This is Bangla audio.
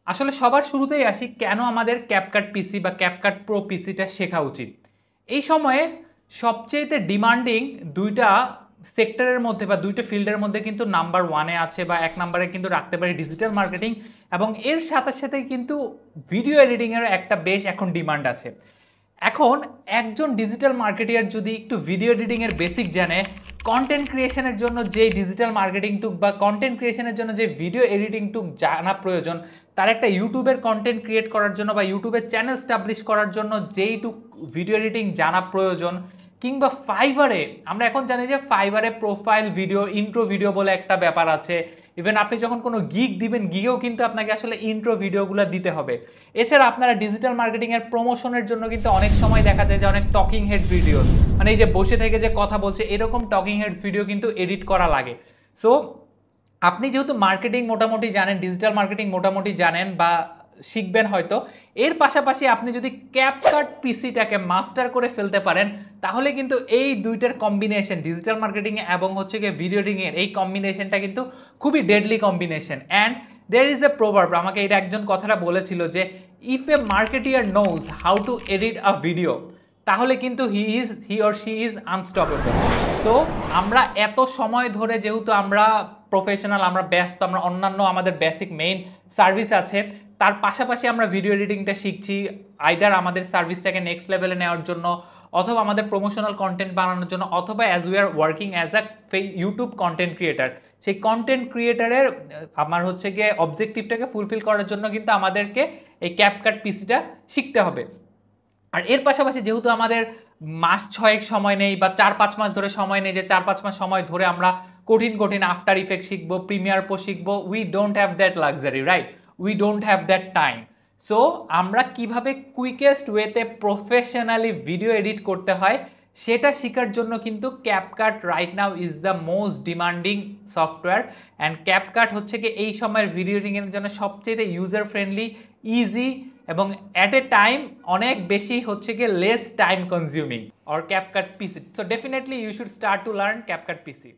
আসলে সবার শুরুতেই আসি কেন আমাদের ক্যাপকাট পিসি বা ক্যাপকাট প্রো পিসিটা শেখা উচিত। এই সময়ে সবচেয়ে ডিমান্ডিং দুইটা সেক্টরের মধ্যে বা দুইটা ফিল্ডের মধ্যে কিন্তু নাম্বার ওয়ানে আছে বা এক নাম্বারে কিন্তু রাখতে পারি ডিজিটাল মার্কেটিং, এবং এর সাথে সাথে কিন্তু ভিডিও এডিটিংয়ের একটা বেশ এখন ডিমান্ড আছে। এখন একজন ডিজিটাল মার্কেটিয়ার যদি একটু ভিডিও এডিটিংয়ের বেসিক জানে, কন্টেন্ট ক্রিয়েশনের জন্য যে ডিজিটাল মার্কেটিং টুক বা কন্টেন্ট ক্রিয়েশনের জন্য যে ভিডিও এডিটিং টুক জানা প্রয়োজন, তার একটা ইউটিউবের কন্টেন্ট ক্রিয়েট করার জন্য বা ইউটিউবের চ্যানেল স্টাবলিশ করার জন্য যেইটুক ভিডিও এডিটিং জানা প্রয়োজন, কিংবা ফাইবারে আমরা এখন জানি যে ফাইবারে প্রোফাইল ভিডিও, ইন্ট্রো ভিডিও বলে একটা ব্যাপার আছে। ইভেন আপনি যখন কোনো গিগ দিবেন, গিগেও কিন্তু আপনাকে আসলে ইন্ট্রো ভিডিওগুলো দিতে হবে। এছাড়া আপনারা ডিজিটাল মার্কেটিংয়ের প্রমোশনের জন্য কিন্তু অনেক সময় দেখা যায় যে অনেক টকিং হেড ভিডিও, মানে এই যে বসে থেকে যে কথা বলছে এরকম টকিং হেড ভিডিও কিন্তু এডিট করা লাগে। সো আপনি যেহেতু মার্কেটিং মোটামুটি জানেন, ডিজিটাল মার্কেটিং মোটামুটি জানেন বা শিখবেন হয়তো, এর পাশাপাশি আপনি যদি ক্যাপকাট পিসিটাকে মাস্টার করে ফেলতে পারেন, তাহলে কিন্তু এই দুইটার কম্বিনেশন, ডিজিটাল মার্কেটিং এবং হচ্ছে গিয়ে ভিডিও এডিটিংয়ের এই কম্বিনেশনটা কিন্তু খুবই deadly combination. And there is a proverb, আমাকে এটা একজন কথাটা বলেছিল যে if a marketer knows how to edit a video, তাহলে কিন্তু he or she is unstoppable. So আমরা এত সময় ধরে যেহেতু আমরা প্রফেশনাল, আমরা ব্যস্ত, আমরা অন্যান্য আমাদের বেসিক মেইন সার্ভিস আছে, তার পাশাপাশি আমরা ভিডিও এডিটিংটা শিখছি আইদার আমাদের সার্ভিসটাকে নেক্সট লেভেলে নেওয়ার জন্য, অথবা আমাদের প্রমোশনাল কন্টেন্ট বানানোর জন্য, অথবা as we are working as a YouTube content creator, সেই কন্টেন্ট ক্রিয়েটারের আমার হচ্ছে গিয়ে অবজেক্টিভটাকে ফুলফিল করার জন্য কিন্তু আমাদেরকে এই ক্যাপকাট পিসিটা শিখতে হবে। আর এর পাশাপাশি যেহেতু আমাদের মাস ছয়েক সময় নেই বা 4-5 মাস ধরে সময় নেই, যে 4-5 মাস সময় ধরে আমরা কঠিন কঠিন আফটার ইফেক্ট শিখবো, প্রিমিয়ার প্রো শিখবো, we don't have that luxury, right? We don't have that time. So আমরা কিভাবে কুইকেস্ট ওয়েতে প্রফেশনালি ভিডিও এডিট করতে হয় সেটা শেখার জন্য কিন্তু CapCut right now is the most demanding software. And CapCut হচ্ছে কি এই সময়ের ভিডিও এডিটিংয়ের জন্য সবচেয়ে ইউজার ফ্রেন্ডলি, ইজি এবং অ্যাট এ টাইম অনেক বেশি হচ্ছে গিয়ে less time consuming or CapCut PC. So definitely you should start to learn CapCut PC.